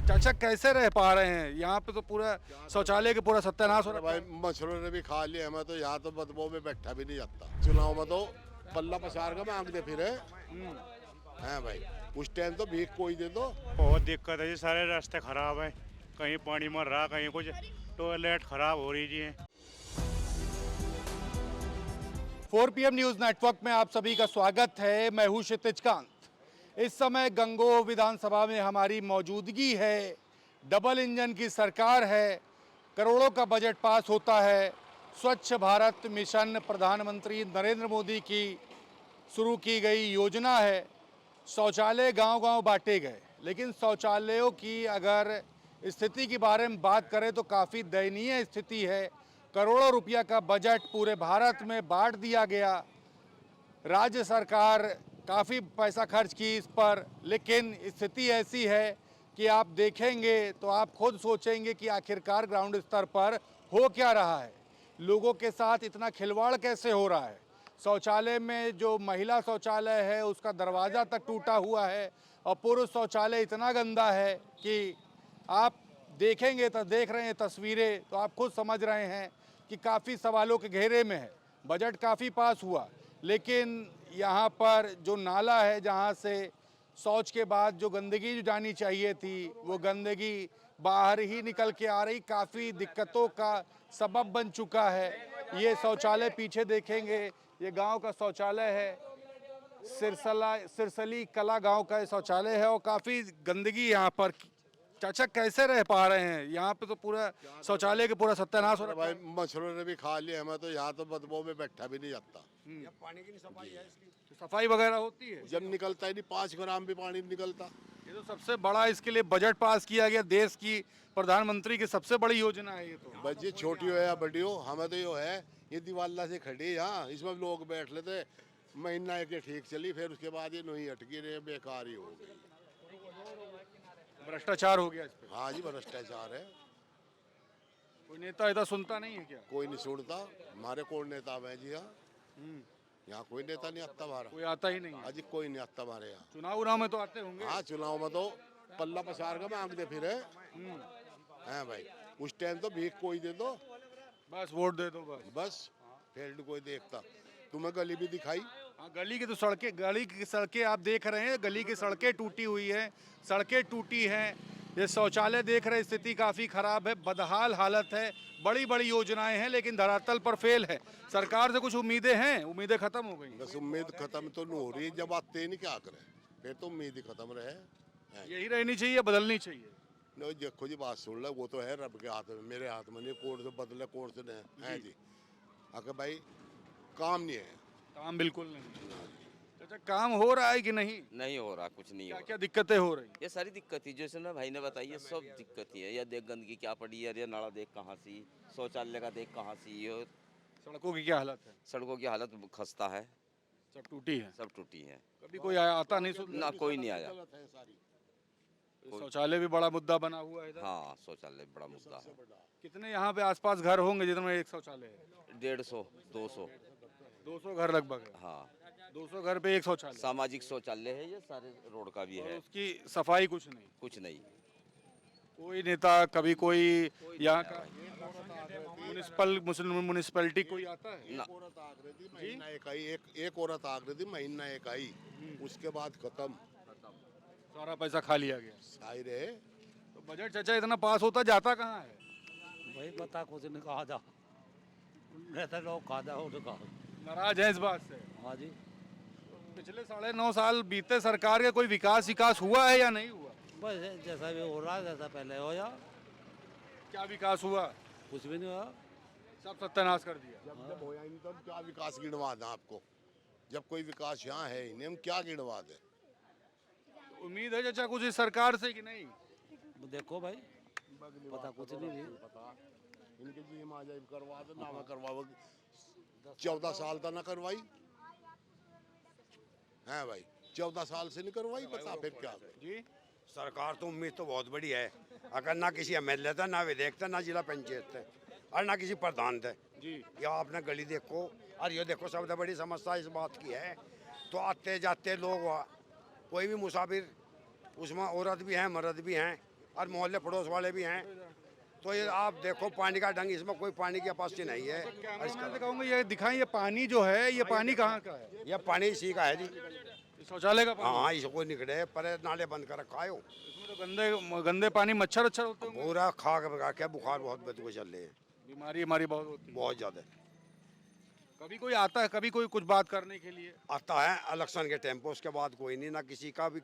चाचा कैसे रह पा रहे हैं यहाँ पे? तो पूरा शौचालय के पूरा सत्यानाश हो अरे रहा है। भाई मच्छरों ने भी खा लिया हमें तो यहाँ तो बदबू में बैठा भी नहीं जाता। चुनाव में तो पल्ला पसार का मांगते फिरे हैं भाई। उस टाइम तो भीख कोई दे दो। बहुत दिक्कत है जी, सारे रास्ते खराब है, कहीं पानी मर रहा, कहीं कुछ टॉयलेट खराब हो रही जी। 4 PM न्यूज नेटवर्क में आप सभी का स्वागत है। मैं हूं क्षितिज कांत। इस समय गंगोह विधानसभा में हमारी मौजूदगी है। डबल इंजन की सरकार है, करोड़ों का बजट पास होता है। स्वच्छ भारत मिशन प्रधानमंत्री नरेंद्र मोदी की शुरू की गई योजना है। शौचालय गांव-गांव बांटे गए, लेकिन शौचालयों की अगर स्थिति के बारे में बात करें तो काफ़ी दयनीय स्थिति है। करोड़ों रुपया का बजट पूरे भारत में बांट दिया गया। राज्य सरकार काफ़ी पैसा खर्च की इस पर, लेकिन स्थिति ऐसी है कि आप देखेंगे तो आप खुद सोचेंगे कि आखिरकार ग्राउंड स्तर पर हो क्या रहा है। लोगों के साथ इतना खिलवाड़ कैसे हो रहा है। शौचालय में जो महिला शौचालय है उसका दरवाज़ा तक टूटा हुआ है और पुरुष शौचालय इतना गंदा है कि आप देखेंगे तो देख रहे हैं तस्वीरें तो आप खुद समझ रहे हैं कि काफ़ी सवालों के घेरे में है। बजट काफ़ी पास हुआ, लेकिन यहाँ पर जो नाला है जहाँ से शौच के बाद जो गंदगी जो जानी चाहिए थी वो गंदगी बाहर ही निकल के आ रही, काफ़ी दिक्कतों का सबब बन चुका है। ये शौचालय पीछे देखेंगे, ये गांव का शौचालय है। सिरसली कला गांव का ये शौचालय है और काफ़ी गंदगी यहाँ पर। चाचा कैसे रह पा रहे हैं यहाँ पे? तो पूरा शौचालय के पूरा सत्यानाश हो अरे रहा है। भाई मच्छरों ने भी खा लिया हमें तो यहाँ तो बदबू में बैठा भी नहीं जाता। तो सफाई वगैरह होती है? जब निकलता ही नहीं 5 ग्राम भी पानी नहीं निकलता। ये तो सबसे बड़ा इसके लिए बजट पास किया गया। देश की प्रधानमंत्री की सबसे बड़ी योजना है ये तो। बच्ची छोटी हो या बड़ी हो, हमें तो यो है ये दीवाला से खड़ी यहाँ, इसमें लोग बैठ लेते महीना एक ये ठीक चली, फिर उसके बाद ये नहीं अटकी रहे, बेकार ही हो गई। भ्रष्टाचार हो गया इस पे। हाँ जी भ्रष्टाचार है। कोई नेता इतना सुनता नहीं है क्या? कोई नहीं सुनता। हमारे कौन नेता है जी? यहाँ कोई नेता नहीं आता हमारा। कोई आता ही नहीं है। अजी कोई नहीं आता हमारे यहाँ। चुनाव में तो आते होंगे। हाँ चुनाव में तो पल्ला पसार का मांगते फिरे हैं भाई। उस टाइम तो भीख कोई दे दो, बस वोट दे दो बस। बस फील्ड कोई देखता। तुम्हें गली भी दिखाई? हाँ, गली की सड़कें आप देख रहे हैं। गली की सड़कें टूटी हुई है, सड़कें टूटी हैं। ये शौचालय देख रहे हैं, स्थिति काफ़ी खराब है, बदहाल हालत है। बड़ी बड़ी योजनाएं हैं लेकिन धरातल पर फेल है। सरकार से कुछ उम्मीदें हैं, उम्मीदें खत्म हो गई। बस उम्मीद खत्म तो नहीं हो रही, जब आते नहीं क्या करें, फिर तो उम्मीद ही खत्म रहे। यही रहनी चाहिए, बदलनी चाहिए। नहीं देखो जी बात सुन लो, वो तो है रब के हाथ में, मेरे हाथ में नहीं। कौन से बदले कौन से नहीं है जी। अगर भाई काम नहीं है। काम बिल्कुल नहीं। चाचा काम हो रहा है कि नहीं? नहीं हो रहा, कुछ नहीं क्या हो क्या दिक्कतें हो रही? रहा। ये सारी दिक्कत ही जैसे ना भाई ने बताई, ये सब दिक्कत ही है। या देख गंदगी क्या पड़ी है, ये नाला देख कहाँ सी, शौचालय का देख कहाँ सी, ये सड़कों की क्या हालत है? सड़कों की हालत खस्ता है, सब टूटी है। सब टूटी है। कभी कोई आता नहीं सुन? ना कोई नहीं आया। शौचालय भी बड़ा मुद्दा बना हुआ है इधर। हाँ शौचालय बड़ा मुद्दा है। कितने यहाँ पे आसपास घर होंगे जिनमें एक शौचालय है? 150 200। 200 घर लगभग है। हाँ 200 घर पे एक शौचालय। सामाजिक शौचालय है, ये सारे रोड का भी और है। उसकी सफाई कुछ नहीं। कुछ नहीं। कोई नेता कभी कोई यहाँ नहीं का आया म्युनिसिपैलिटी कोई आता है? ना। औरत आग रही थी महीना एक आई, एक औरत आग रही थी महीना एक आई, उसके बाद खत्म। सारा पैसा खा लिया गया। आई रहे। तो बजट चाचा इतना पास होता जाता कहाँ है? भाई बता कुछ नहीं कहा जा, रहते लोग खा जा और कहा। नाराज है इस बात से? हाँ जी। पिछले 9.5 साल बीते सरकार के कोई विकास हुआ है या नहीं हुआ? बस जैसा भी हो रहा है जैसा पहले हो या क्या विकास हुआ? कुछ भी नहीं हुआ। सब सत्यानाश कर दिया। जब होया ही नहीं तो हम क्या विकास गिनवा दें आपको? जब कोई विकास यहाँ है ही नहीं, हम क्या गिनवा दें? उम्मीद है चाचा कुछ इस सरकार से कि नहीं? देखो भाई पता कुछ नहीं भी। इनके जी हम आज करवा दे ना करवा 14 साल तक ना करवाई है भाई। 14 साल से नहीं करवाई, बता फिर क्या जी। सरकार तो उम्मीद तो बहुत बड़ी है। अगर ना किसी एमएलए था, ना विधायक था, ना जिला पंचायत थे और ना किसी प्रधान थे जी। या आपने गली देखो और ये देखो, सबसे बड़ी समस्या इस बात की है तो आते जाते लोग कोई भी मुसाफिर, उसमें औरत भी हैं मर्द भी हैं, और मोहल्ले पड़ोस वाले भी हैं। तो ये आप देखो पानी का ढंग, इसमें कोई पानी की कैपेसिटी नहीं है। मैं तो कहूँगा ये दिखाएं, ये पानी जो है ये पानी कहाँ का है? ये पानी इसी का है जी। ये शौचालय का पानी? हाँ, इसको निकले पर नाले बंद कर रखा है। इसमें तो गंदे गंदे पानी मच्छर अच्छर होते होंगे। पूरा खाक बगा के बुखार बहुत बदबू चल रहे हैं, बीमारी हमारी बहुत होती है। बहुत ज़्यादा। कभी कोई आता है, कभी कोई कुछ बात करने के लिए? आता है इलेक्शन के टाइम पे, उसके बाद कोई नहीं, ना किसी का भी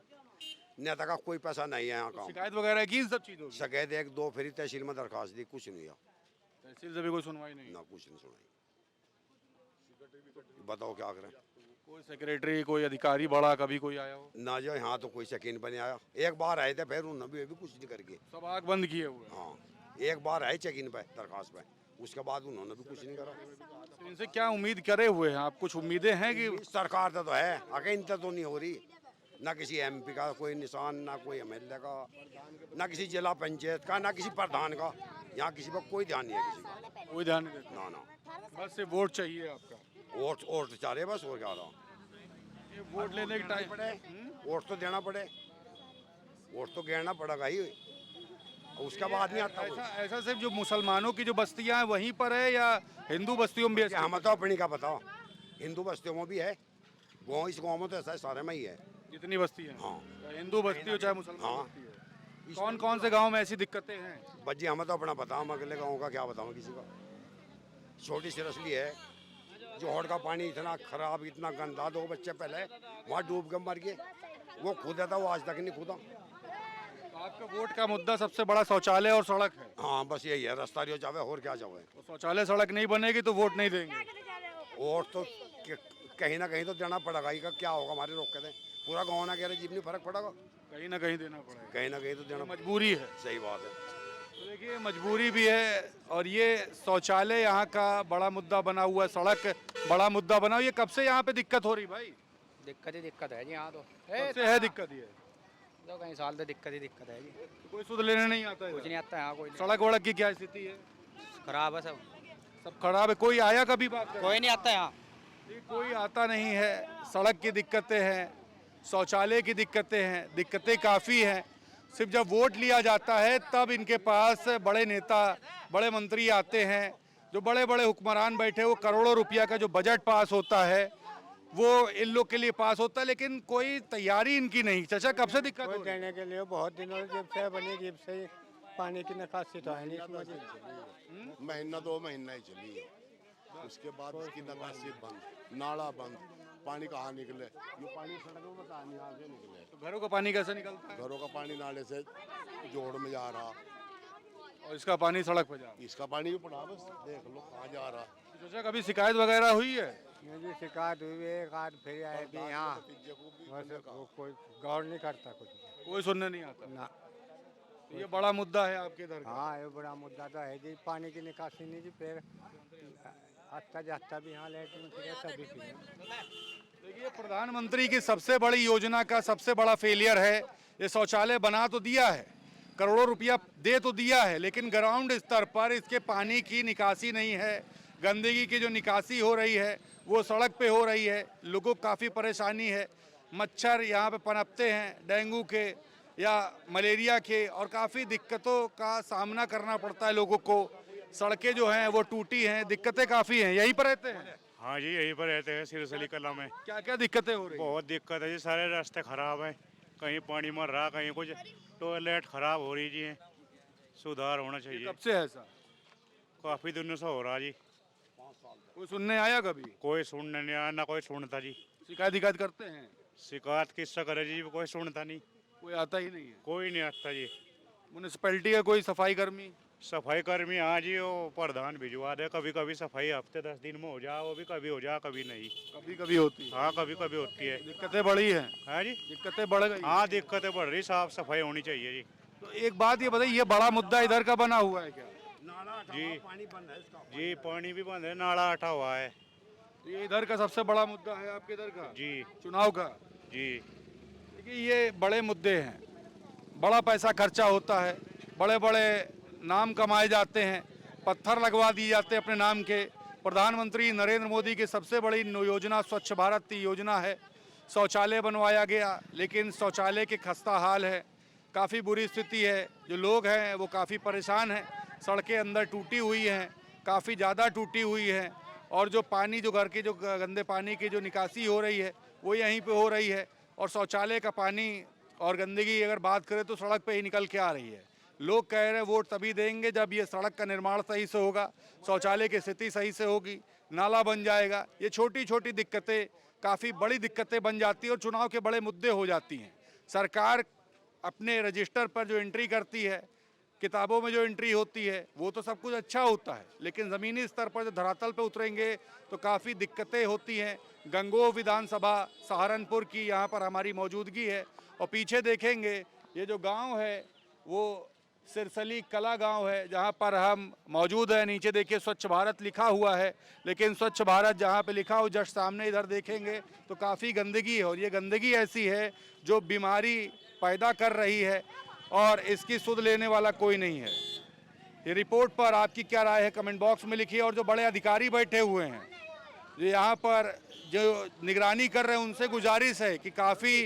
नेता का कोई पैसा नहीं है यहाँ का। शिकायत वगैरह की इन सब चीजों की? शिकायत एक दो फिर तहसील में दरखास्त दी, कुछ नहीं हुआ। तहसील से भी कोई सुनवाई नहीं? ना कुछ नहीं सुनाई। बताओ क्या करें। कोई सेक्रेटरी कोई अधिकारी बड़ा कभी कोई आया हो? ना जो यहाँ तो कोई शकीन बने आया। एक बार आए थे, फिर उन्होंने भी कुछ नहीं करके। सब आग बंद किए हुए? हाँ, एक बार आए चेकिन पे दरखास्त पे, उसके बाद उन्होंने भी कुछ नहीं करा। तो इनसे क्या उम्मीद करे हुए हैं आप? कुछ उम्मीदें हैं कि इस सरकार तो है आगे, इनसे तो नहीं हो रही। ना किसी एमपी का कोई निशान, ना कोई एमएलए का, ना किसी जिला पंचायत का, ना किसी प्रधान का। यहाँ किसी पर कोई ध्यान नहीं है किसी का। कोई ध्यान नहीं देता? ना ना, बस सिर्फ वोट चाहिए आपका? वोट चाह रहे बस, और क्या रहा। ये वोट लेने के टाइम पड़े, वोट तो देना पड़े, वोट तो गिरना पड़ेगा ही, उसके बाद नहीं आता कोई। ऐसा सिर्फ जो मुसलमानों की जो बस्तियां हैं वहीं पर है या हिंदू बस्तियों में भी ऐसा? हमें तो अपनी का बताओ, हिंदू बस्तियों में भी है। गाँव, इस गाँव में तो ऐसा है, सारे में ही है। जितनी बस्ती है? हाँ। चाहे हिंदू बस्ती हो चाहे मुसलमान हाँ। बस्ती हो। कौन कौन से गांव में ऐसी दिक्कतें हैं? बच्ची हमें तो अपना बताओ, हम अगले गाँव का क्या बताऊँ किसी का। छोटी सी रसली है, जोहड़ का पानी इतना खराब, इतना गंदा, 2 बच्चे पहले वहाँ डूब के मर गए। वो खुदा था, वो आज तक नहीं खुदा। तो आपका वोट का मुद्दा सबसे बड़ा शौचालय और सड़क है? हाँ, बस यही है, रास्ता जो चाहे और क्या चाहे। तो शौचालय सड़क नहीं बनेगी तो वोट नहीं देंगे? और तो कहीं ना कहीं तो देना पड़ेगा ही। का क्या होगा हमारे रोक के दे, पूरा गाँव ना कह रहे, जीव नहीं फर्क पड़ेगा। कहीं ना कहीं देना पड़ेगा? कहीं ना कहीं तो देना मजबूरी है। सही बात है। तो देखिए मजबूरी भी है, और ये शौचालय यहाँ का बड़ा मुद्दा बना हुआ है, सड़क बड़ा मुद्दा बना हुआ है। ये कब से यहाँ पे दिक्कत हो रही भाई? दिक्कत ही दिक्कत है जी यहाँ तो। कब से है दिक्कत ये? तो कई साल से दिक्कत ही दिक्कत है जी। तो कोई सुध लेने नहीं आता कुछ है? नहीं आता यहाँ, कोई नहीं। सड़क वड़क की क्या स्थिति है? खराब है सब, सब खराब है। कोई आया कभी बात करने? कोई नहीं आता यहाँ। ये कोई आता नहीं है। सड़क की दिक्कतें हैं, शौचालय की दिक्कतें हैं, दिक्कतें काफ़ी हैं। सिर्फ जब वोट लिया जाता है तब इनके पास बड़े नेता, बड़े मंत्री आते हैं, जो बड़े बड़े हुक्मरान बैठे, वो करोड़ों रुपया का जो बजट पास होता है वो इन लोग के लिए पास होता है, लेकिन कोई तैयारी इनकी नहीं। चाचा कब से दिक्कत हो रही है? देने के लिए बहुत दिनों से, जब से बनी जब से पानी की निकासी तो है नहीं इसमें। महीना 2 महीना ही चली है, उसके बाद उसकी निकासी बंद, नाला बंद, पानी कहाँ निकले। ये पानी सड़कों में कहाँ यहाँ से निकले। तो घरों का पानी कैसे निकलता है? घरों का पानी नाले से जोड़ में जा रहा, और इसका पानी सड़क पर जा रहा है। इसका पानी भी पड़ा, बस देख लो कहाँ जा रहा। तो चाचा कभी शिकायत वगैरह हुई है? मुझे शिकायत हुई है, एक आध फिर आए भी यहाँ, बस वो कोई गौर नहीं करता कुछ। कोई सुनने नहीं आता? ना। तो ये बड़ा मुद्दा है आपके इधर का? हाँ, ये बड़ा मुद्दा तो है जी, पानी की निकासी नहीं जी। फिर आता जाता भी यहाँ लेटरिन फिर सभी फिर। देखिए प्रधानमंत्री की सबसे बड़ी योजना का सबसे बड़ा फेलियर है। ये शौचालय बना तो दिया है, करोड़ों रुपया दे तो दिया है, लेकिन ग्राउंड स्तर पर इसके पानी की निकासी नहीं है। गंदगी की जो निकासी हो रही है वो सड़क पे हो रही है। लोगों को काफ़ी परेशानी है। मच्छर यहाँ पे पनपते हैं, डेंगू के या मलेरिया के, और काफ़ी दिक्कतों का सामना करना पड़ता है लोगों को। सड़कें जो हैं वो टूटी हैं, दिक्कतें काफ़ी हैं। यहीं पर रहते हैं? हाँ जी, यहीं पर रहते हैं सिरसली कला में। क्या क्या दिक्कतें हो रही हैं? बहुत दिक्कत है जी, सारे रास्ते खराब हैं, कहीं पानी मर रहा, कहीं कुछ, टॉयलेट खराब हो रही जी है। सुधार होना चाहिए। कब से है ऐसा? काफ़ी दिनों से हो रहा जी। कोई सुनने आया कभी? कोई सुनने नहीं आया, ना कोई सुनता जी। शिकायत करते हैं? शिकायत किससे करे जी, कोई सुनता नहीं, कोई आता ही नहीं है। कोई नहीं आता जी। म्यूनिसिपैलिटी का कोई सफाई कर्मी? सफाई कर्मी हाँ जी, वो प्रधान भिजवा दे, कभी कभी सफाई हफ्ते 10 दिन में हो जा, वो भी कभी हो जा कभी नहीं। कभी कभी होती है। हाँ, कभी कभी होती है। दिक्कतें बढ़ी हैं? हाँ जी, दिक्कतें बढ़ गई? हाँ दिक्कतें बढ़ रही, साफ सफाई होनी चाहिए जी। तो एक बात ये बताइए, ये बड़ा मुद्दा इधर का बना हुआ है क्या? जी जी, पानी भी बंद है, नाला हटा हुआ है तो ये इधर का सबसे बड़ा मुद्दा है आपके इधर का जी। चुनाव का? जी देखिए ये बड़े मुद्दे हैं, बड़ा पैसा खर्चा होता है, बड़े बड़े नाम कमाए जाते हैं, पत्थर लगवा दिए जाते हैं अपने नाम के। प्रधानमंत्री नरेंद्र मोदी की सबसे बड़ी योजना स्वच्छ भारत योजना है। शौचालय बनवाया गया, लेकिन शौचालय के खस्ता हाल है, काफ़ी बुरी स्थिति है। जो लोग हैं वो काफ़ी परेशान हैं, सड़कें अंदर टूटी हुई हैं, काफ़ी ज़्यादा टूटी हुई हैं, और जो पानी, जो घर के जो गंदे पानी की जो निकासी हो रही है वो यहीं पे हो रही है, और शौचालय का पानी और गंदगी अगर बात करें तो सड़क पे ही निकल के आ रही है। लोग कह रहे हैं वोट तभी देंगे जब ये सड़क का निर्माण सही से होगा, शौचालय की स्थिति सही से होगी, नाला बन जाएगा। ये छोटी छोटी दिक्कतें काफ़ी बड़ी दिक्कतें बन जाती हैं और चुनाव के बड़े मुद्दे हो जाती हैं। सरकार अपने रजिस्टर पर जो एंट्री करती है, किताबों में जो एंट्री होती है, वो तो सब कुछ अच्छा होता है, लेकिन ज़मीनी स्तर पर जो धरातल पे उतरेंगे तो काफ़ी दिक्कतें होती हैं। गंगोह विधानसभा सहारनपुर की यहाँ पर हमारी मौजूदगी है, और पीछे देखेंगे ये जो गांव है वो सिरसली कला गांव है जहां पर हम मौजूद हैं। नीचे देखिए स्वच्छ भारत लिखा हुआ है, लेकिन स्वच्छ भारत जहां पे लिखा हो जस्ट सामने इधर देखेंगे तो काफ़ी गंदगी है, और ये गंदगी ऐसी है जो बीमारी पैदा कर रही है, और इसकी सुध लेने वाला कोई नहीं है। ये रिपोर्ट पर आपकी क्या राय है कमेंट बॉक्स में लिखिए। और जो बड़े अधिकारी बैठे हुए हैं जो यहाँ पर जो निगरानी कर रहे हैं, उनसे गुजारिश है कि काफ़ी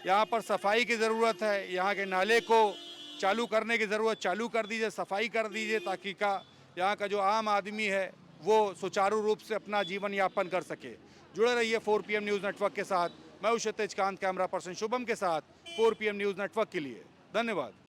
यहाँ पर सफाई की ज़रूरत है, यहाँ के नाले को चालू करने की ज़रूरत, चालू कर दीजिए, सफाई कर दीजिए, ताकि यहाँ का जो आम आदमी है वो सुचारू रूप से अपना जीवन यापन कर सके। जुड़े रहिए 4 PM न्यूज़ नेटवर्क के साथ। मैं हूं क्षितिज कांत, कैमरा पर्सन शुभम के साथ 4 PM न्यूज़ नेटवर्क के लिए। धन्यवाद।